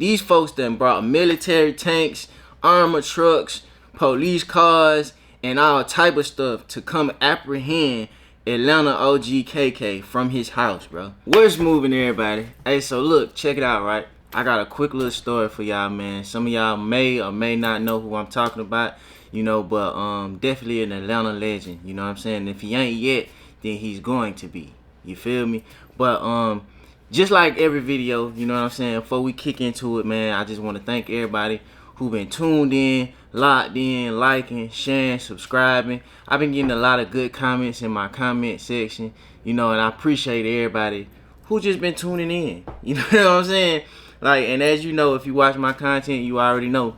these folks done brought military tanks, armor trucks, police cars, and all type of stuff to come apprehend Atlanta OG KK from his house, bro. Where's moving, everybody? Hey, so look, check it out, right? I got a quick little story for y'all, man. Some of y'all may or may not know who I'm talking about, you know, but definitely an Atlanta legend, you know what I'm saying? If he ain't yet, then he's going to be. You feel me? But just like every video, you know what I'm saying, before we kick into it, man, I just want to thank everybody who been tuned in, locked in, liking, sharing, subscribing. I've been getting a lot of good comments in my comment section, you know, and I appreciate everybody who just been tuning in. You know what I'm saying? Like, and as you know, if you watch my content, you already know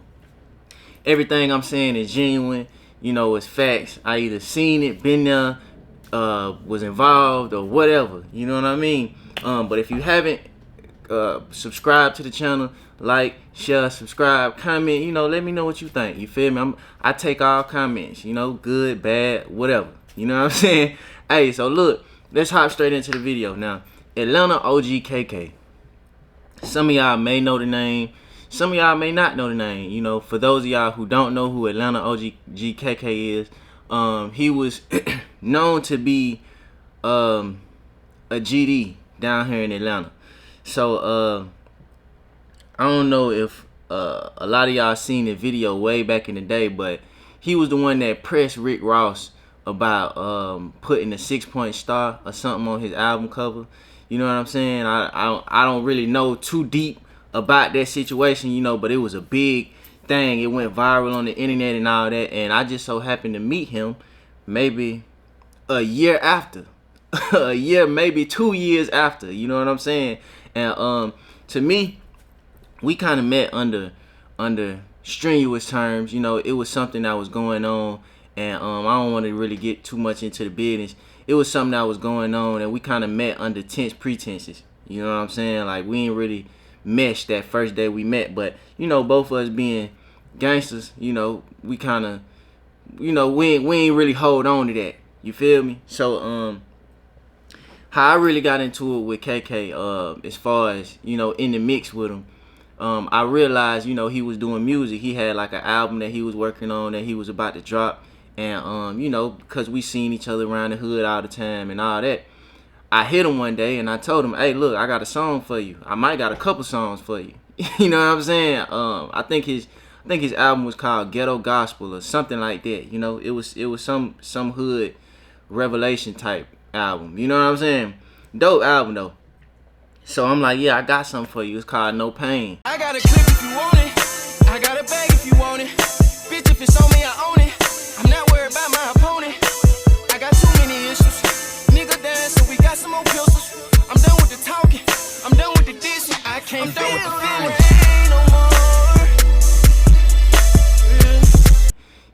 everything I'm saying is genuine, you know, it's facts. I either seen it, been there, was involved, or whatever, you know what I mean? But if you haven't subscribed to the channel, like, share, subscribe, comment, you know, let me know what you think. You feel me? I take all comments, you know, good, bad, whatever. You know what I'm saying? Hey, so look, let's hop straight into the video now. Atlanta OG KK. Some of y'all may know the name, some of y'all may not know the name. You know, for those of y'all who don't know who Atlanta OG KK is, he was known to be a GD down here in Atlanta. So I don't know if a lot of y'all seen the video way back in the day, but he was the one that pressed Rick Ross about putting a 6-point star or something on his album cover. You know what I'm saying? I don't really know too deep about that situation, you know, but it was a big thing. It went viral on the internet and all that, and I just so happened to meet him maybe a year after. A year, maybe 2 years after, you know what I'm saying? And to me, we kind of met under strenuous terms. You know, it was something that was going on, and I don't want to really get too much into the business. It was something that was going on, and we kind of met under tense pretenses. You know what I'm saying? Like, we ain't really meshed that first day we met, but you know, both of us being gangsters, you know, we kind of, you know, we ain't really hold on to that. You feel me? So how I really got into it with KK, as far as, you know, in the mix with him, I realized, you know, he was doing music. He had like an album that he was working on that he was about to drop. And, you know, because we seen each other around the hood all the time and all that, I hit him one day and I told him, hey, look, I got a song for you. I might got a couple songs for you. You know what I'm saying? I think his album was called Ghetto Gospel or something like that. You know, it was some hood revelation type album. You know what I'm saying? Dope album though. So I'm like, yeah, I got something for you. It's called No Pain. I got a clip if you want it. I got a bag if you want it. Bitch, if it's on me, I own it. I'm not worried about my opponent. I got too many issues. Nigga dance, so we got some more pistols. I'm done with the talking. I'm done with the dissing. I can't done with the feeling.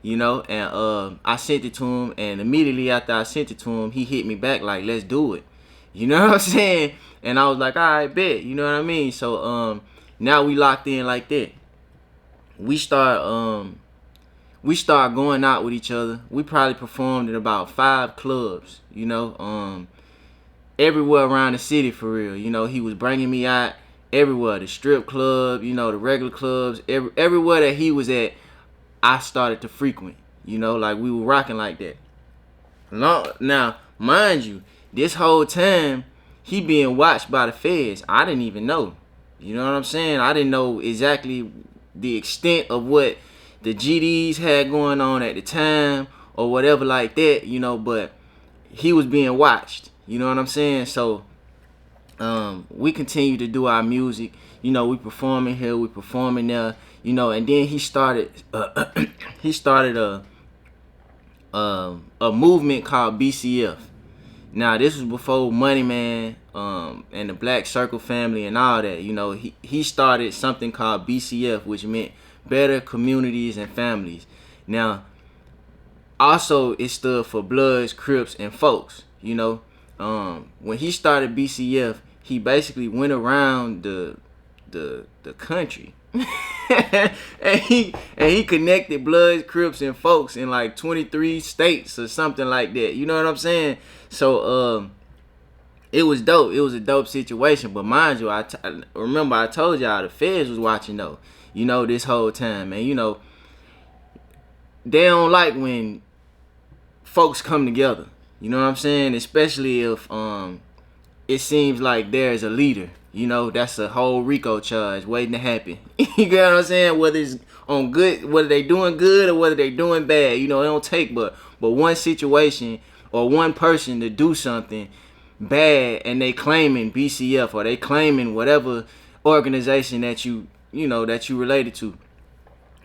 You know, and I sent it to him, and immediately after I sent it to him, he hit me back like, let's do it. You know what I'm saying? And I was like, all right, bet. You know what I mean? So now we locked in like that. We start going out with each other. We probably performed in about 5 clubs, you know, everywhere around the city for real. You know, he was bringing me out everywhere, the strip club, you know, the regular clubs, everywhere that he was at, I started to frequent. You know, like we were rocking like that. Now, mind you, this whole time he being watched by the feds. I didn't even know. You know what I'm saying? I didn't know exactly the extent of what the GDs had going on at the time or whatever like that, you know, but he was being watched. You know what I'm saying? So we continue to do our music. You know, we performing here, we performing there, you know, and then he started a movement called BCF. Now, this was before Money Man and the Black Circle family and all that. You know, he started something called BCF, which meant Better Communities and Families. Now, also it stood for Bloods, Crips, and Folks. You know, when he started BCF, he basically went around the country and he connected Bloods, Crips, and Folks in like 23 states or something like that. You know what I'm saying? So it was dope. It was a dope situation. But mind you, remember I told y'all the feds was watching though. You know, this whole time, man. You know, they don't like when folks come together. You know what I'm saying? Especially if it seems like there's a leader. You know, that's a whole RICO charge waiting to happen. You get what I'm saying? Whether it's on good, whether they doing good or whether they doing bad. You know, it don't take but one situation or one person to do something bad, and they claiming BCF or they claiming whatever organization that you related to.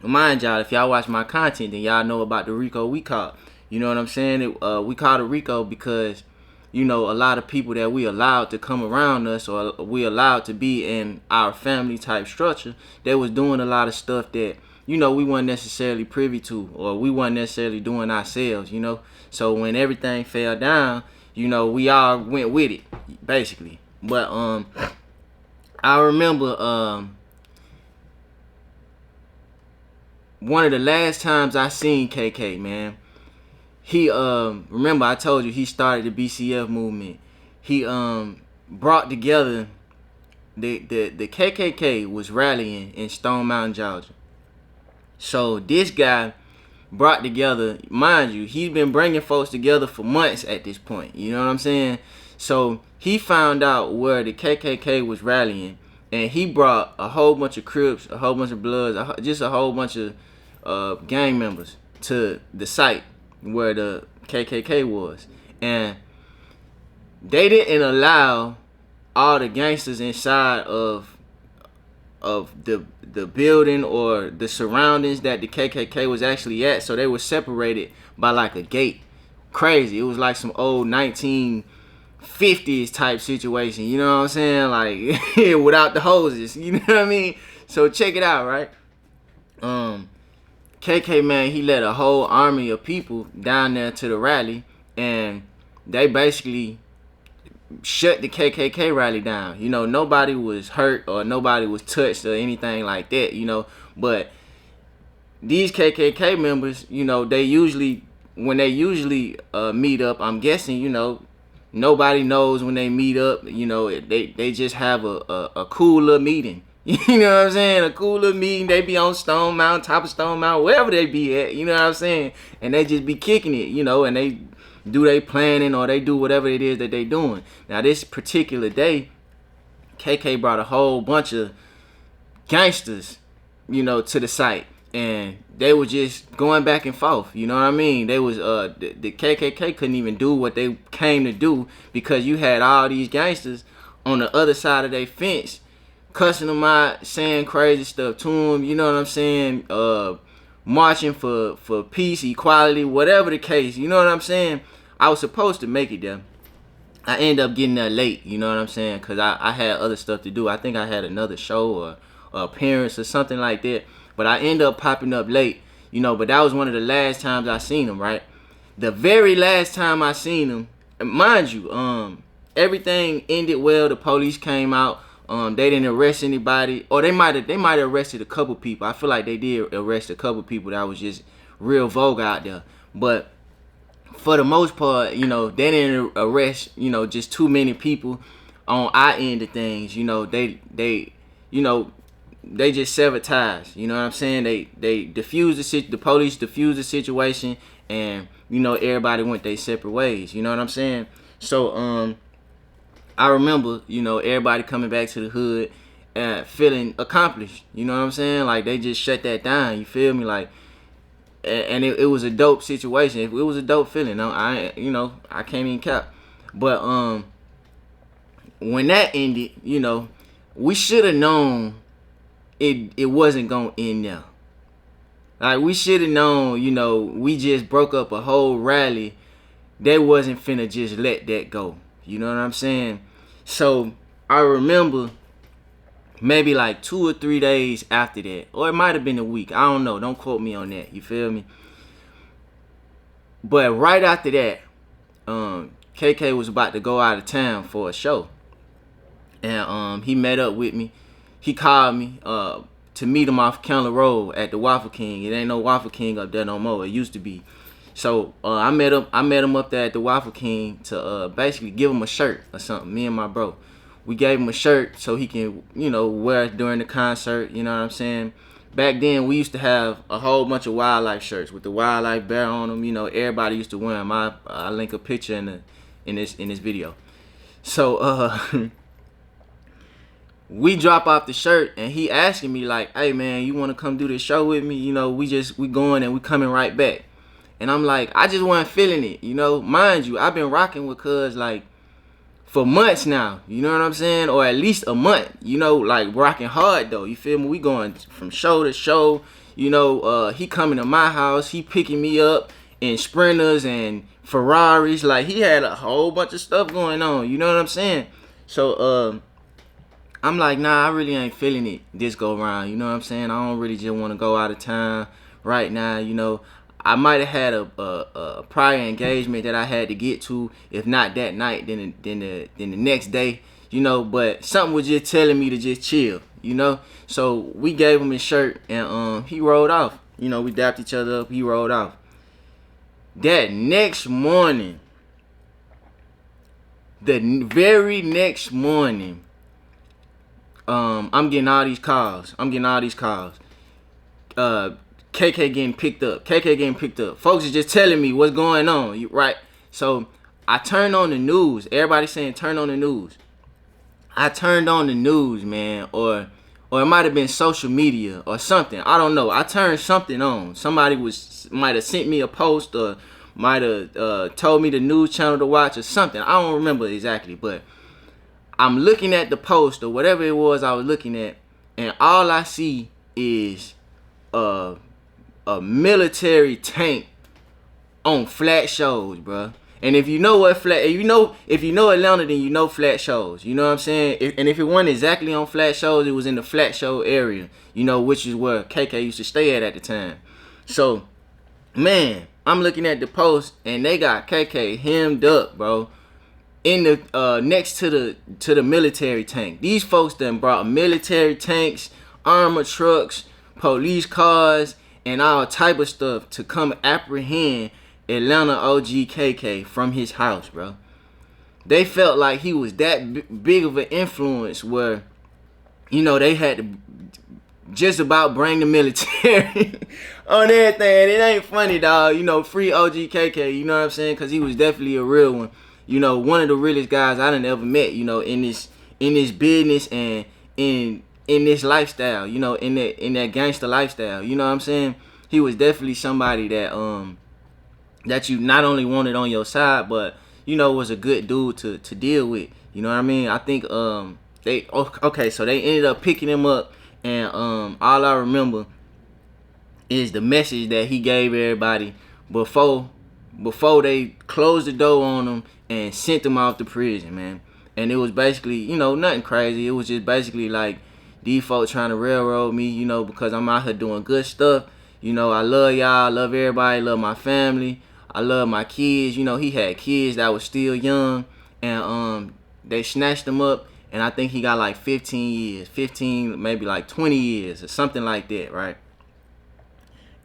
Mind y'all, if y'all watch my content, then y'all know about the RICO we caught. You know what I'm saying? We caught a RICO because, you know, a lot of people that we allowed to come around us or we allowed to be in our family type structure, they was doing a lot of stuff that, you know, we weren't necessarily privy to or we weren't necessarily doing ourselves, you know. So when everything fell down, you know, we all went with it, basically. But I remember one of the last times I seen KK, man. He remember I told you he started the BCF movement. He brought together the KKK was rallying in Stone Mountain, Georgia. So this guy brought together, mind you, he's been bringing folks together for months at this point. You know what I'm saying? So he found out where the KKK was rallying, and he brought a whole bunch of Crips, a whole bunch of Bloods, just a whole bunch of gang members to the site where the KKK was. And they didn't allow all the gangsters inside of the building or the surroundings that the KKK was actually at, so they were separated by like a gate. Crazy. It was like some old 1950s type situation, you know what I'm saying? Like without the hoses, you know what I mean? So check it out, right? KK, man, he led a whole army of people down there to the rally, and they basically shut the KKK rally down. You know, nobody was hurt or nobody was touched or anything like that, you know. But these KKK members, you know, when they usually meet up, I'm guessing, you know, nobody knows when they meet up. You know, they just have a cool little meeting. You know what I'm saying? A cool little meeting. They be on Stone Mountain, top of Stone Mountain, wherever they be at. You know what I'm saying? And they just be kicking it, you know, and they do they planning or they do whatever it is that they doing. Now, this particular day, KK brought a whole bunch of gangsters, you know, to the site. And they were just going back and forth. You know what I mean? They was the KKK couldn't even do what they came to do because you had all these gangsters on the other side of their fence cussing them out, saying crazy stuff to them, you know what I'm saying? Marching for peace, equality, whatever the case, you know what I'm saying? I was supposed to make it there. I ended up getting there late, you know what I'm saying? Because I had other stuff to do. I think I had another show or appearance or something like that. But I ended up popping up late, you know, but that was one of the last times I seen him, right? The very last time I seen him, mind you, everything ended well. The police came out. They didn't arrest anybody, or they might have arrested a couple people. I feel like they did arrest a couple people that was just real vogue out there. But for the most part, you know, they didn't arrest, you know, just too many people on our end of things. You know, they just severed ties. You know what I'm saying? They diffused the police diffused the situation, and you know, everybody went their separate ways. You know what I'm saying? So I remember, you know, everybody coming back to the hood and feeling accomplished. You know what I'm saying? Like, they just shut that down. You feel me? Like, and it was a dope situation. It was a dope feeling. I can't even cap. But when that ended, you know, we should have known it wasn't gonna end there. Like, we should have known, you know, we just broke up a whole rally. They wasn't finna just let that go. You know what I'm saying? So I remember maybe like 2 or 3 days after that, or it might have been a week. I don't know. Don't quote me on that. You feel me? But right after that, KK was about to go out of town for a show, and he met up with me. He called me to meet him off Counter Road at the Waffle King. It ain't no Waffle King up there no more. It used to be. So I met him up there at the Waffle King to basically give him a shirt or something. Me and my bro, we gave him a shirt so he can, you know, wear it during the concert. You know what I'm saying? Back then we used to have a whole bunch of wildlife shirts with the wildlife bear on them. You know, everybody used to wear them. I link a picture in this video. So we drop off the shirt and he asking me like, "Hey man, you want to come do this show with me? You know, we going and we coming right back." And I'm like, I just wasn't feeling it, you know. Mind you, I've been rocking with Cuz like for months now, you know what I'm saying? Or at least a month, you know, like rocking hard though, you feel me? We going from show to show, you know. He coming to my house, he picking me up in Sprinters and Ferraris. Like he had a whole bunch of stuff going on, you know what I'm saying? So I'm like, nah, I really ain't feeling it this go round, you know what I'm saying? I don't really just want to go out of town right now, you know. I might have had a prior engagement that I had to get to, if not that night, then the next day, you know. But something was just telling me to just chill, you know. So we gave him his shirt and he rolled off. You know, we dapped each other up. He rolled off. That next morning, the very next morning, I'm getting all these calls. KK getting picked up. Folks is just telling me what's going on, right? So I turned on the news. Everybody saying turn on the news. I turned on the news, man, or it might have been social media or something. I don't know. I turned something on. Somebody might have sent me a post or might have told me the news channel to watch or something. I don't remember exactly, but I'm looking at the post or whatever it was I was looking at, and all I see is a military tank on flat shows, bro. And if you know what if you know Atlanta, then you know flat shows. You know what I'm saying? And if it wasn't exactly on flat shows, it was in the flat show area, you know, which is where KK used to stay at the time. So, man, I'm looking at the post and they got KK hemmed up, bro, in the next to the military tank. These folks done brought military tanks, armor trucks, police cars, and all type of stuff to come apprehend Atlanta OG KK from his house, bro. They felt like he was that big of an influence where, you know, they had to just about bring the military on everything. It ain't funny, dog. You know, free OG KK, you know what I'm saying? Because he was definitely a real one. You know, one of the realest guys I done ever met, you know, in this business and in this lifestyle, you know, in that gangster lifestyle, you know what I'm saying? He was definitely somebody that that you not only wanted on your side, but you know was a good dude to deal with. You know what I mean? I think so they ended up picking him up, and all I remember is the message that he gave everybody before they closed the door on him and sent him off to prison, man. And it was basically, you know, nothing crazy. It was just basically like these folks trying to railroad me, you know, because I'm out here doing good stuff. You know, I love y'all, I love everybody, love my family, I love my kids. You know, he had kids that was still young, and they snatched him up, and I think he got like 15 years, maybe like 20 years or something like that, right?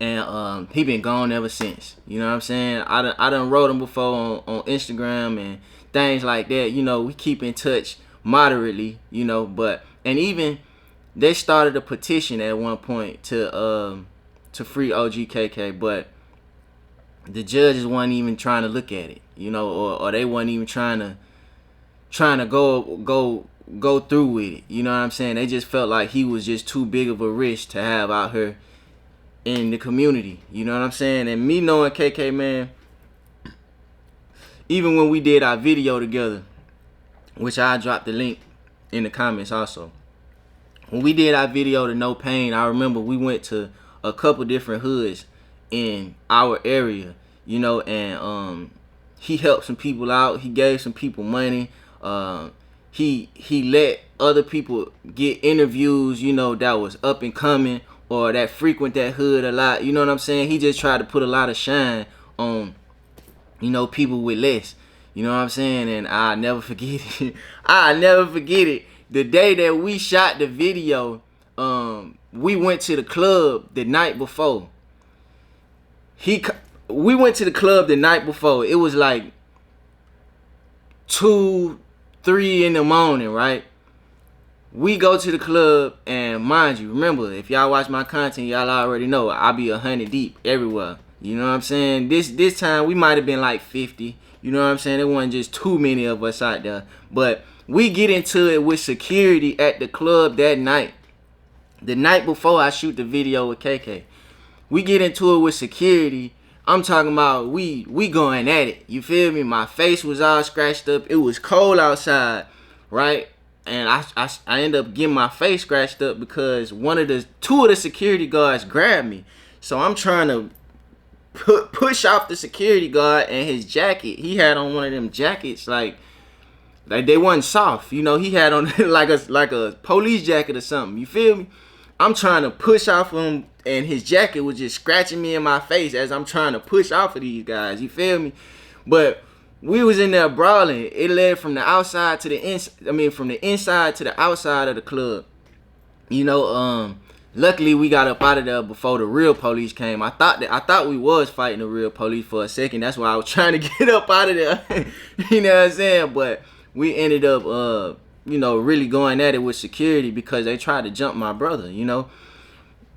And he been gone ever since. You know what I'm saying? I done wrote him before on Instagram and things like that. You know, we keep in touch moderately, you know, and even they started a petition at one point to free OG KK, but the judges wasn't even trying to look at it, you know, or they wasn't even trying to go through with it. You know what I'm saying? They just felt like he was just too big of a risk to have out here in the community. You know what I'm saying? And me knowing KK, man, even when we did our video together, which I dropped the link in the comments also. When we did our video to No Pain, I remember we went to a couple different hoods in our area, you know, and he helped some people out. He gave some people money. He let other people get interviews, you know, that was up and coming or that frequent that hood a lot. You know what I'm saying? He just tried to put a lot of shine on, you know, people with less. You know what I'm saying? And I'll never forget it. I'll never forget it. The day that we shot the video, we went to the club the night before. we went to the club the night before. It was like 2, 3 in the morning, right? We go to the club, and mind you, remember, if y'all watch my content, y'all already know I be 100 deep everywhere. You know what I'm saying? This time we might have been like 50. You know what I'm saying? There wasn't just too many of us out there. But we get into it with security at the club that night. The night before I shoot the video with KK. We get into it with security. I'm talking about we going at it. You feel me? My face was all scratched up. It was cold outside, right? And I end up getting my face scratched up because two of the security guards grabbed me. So I'm trying to push off the security guard and his jacket. He had on one of them jackets like they wasn't soft. You know, he had on like a police jacket or something. You feel me? I'm trying to push off him, and his jacket was just scratching me in my face as I'm trying to push off of these guys. You feel me? But we was in there brawling. It led from the outside to the inside. I mean, from the inside to the outside of the club. You know, luckily we got up out of there before the real police came. I thought we was fighting the real police for a second. That's why I was trying to get up out of there. You know what I'm saying? But we ended up, you know, really going at it with security because they tried to jump my brother. You know,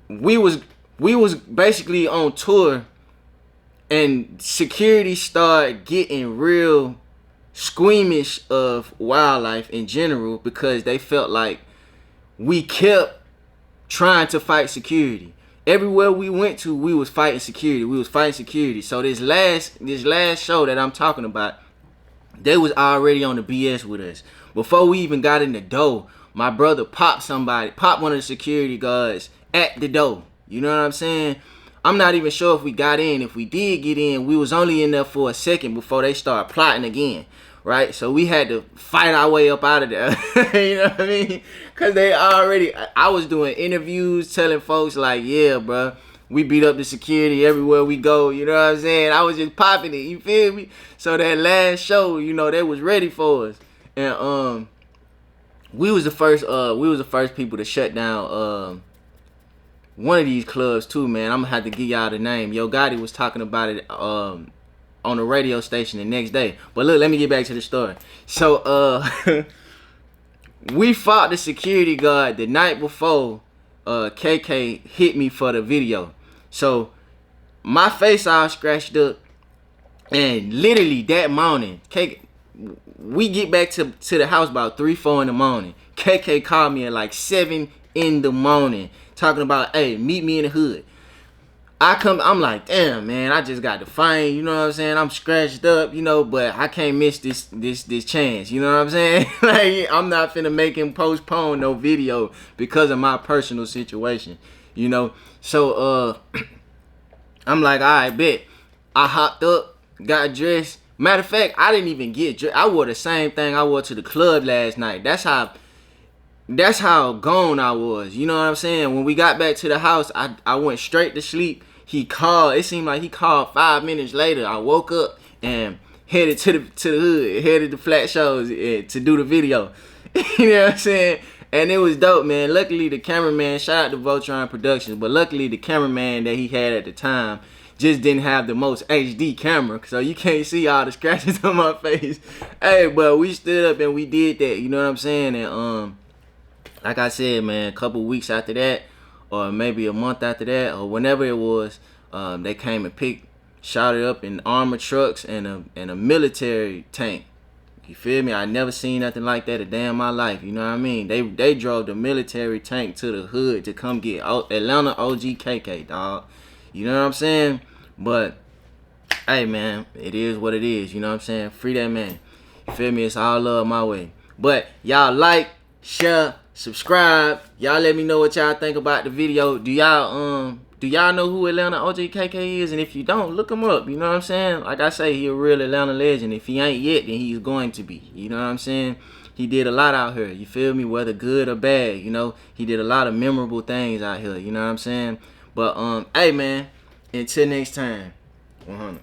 we was basically on tour. And security started getting real squeamish of wildlife in general because they felt like we kept trying to fight security. Everywhere we went to, we was fighting security. We was fighting security. So this last show that I'm talking about, they was already on the BS with us. Before we even got in the door, my brother popped one of the security guards at the door. You know what I'm saying? I'm not even sure if we got in. If we did get in, we was only in there for a second before they started plotting again, right? So we had to fight our way up out of there. You know what I mean? Because I was doing interviews telling folks like, yeah, bro, we beat up the security everywhere we go. You know what I'm saying? I was just popping it. You feel me? So that last show, you know, they was ready for us. And we was the first people to shut down one of these clubs too, man. I'm gonna have to give y'all the name. Yo Gotti was talking about it on the radio station the next day. But look, let me get back to the story. So we fought the security guard the night before KK hit me for the video. So my face all scratched up, and literally that morning, we get back to the house about 3, 4 in the morning. KK called me at like 7 in the morning. Talking about, hey, meet me in the hood. I'm like, damn, man, I just got the fine, you know what I'm saying? I'm scratched up, you know, but I can't miss this chance, you know what I'm saying? Like, I'm not finna make him postpone no video because of my personal situation, you know? So, I'm like, all right, bet. I hopped up, got dressed. Matter of fact, I didn't even get dressed. I wore the same thing I wore to the club last night. That's how gone I was. You know what I'm saying? When we got back to the house, I went straight to sleep. He called. It seemed like he called 5 minutes later. I woke up and headed to the hood, headed to Flat Shows to do the video. You know what I'm saying? And it was dope, man. Luckily, the cameraman, shout out to Voltron Productions, but luckily the cameraman that he had at the time just didn't have the most HD camera, so you can't see all the scratches on my face. Hey, but we stood up and we did that. You know what I'm saying? And like I said, man, a couple weeks after that, or maybe a month after that, or whenever it was, they came and shot it up in armored trucks and a military tank. You feel me? I never seen nothing like that a day in my life. You know what I mean? They drove the military tank to the hood to come get Atlanta OG KK, dog. You know what I'm saying? But hey, man, it is what it is. You know what I'm saying? Free that man. You feel me? It's all love my way. But y'all like, share, subscribe. Y'all let me know what y'all think about the video. Do y'all know who Atlanta OG KK is? And if you don't, look him up. You know what I'm saying? Like I say, he a real Atlanta legend. If he ain't yet, then he's going to be. You know what I'm saying? He did a lot out here. You feel me? Whether good or bad, you know, he did a lot of memorable things out here. You know what I'm saying? But hey, man, until next time, 100.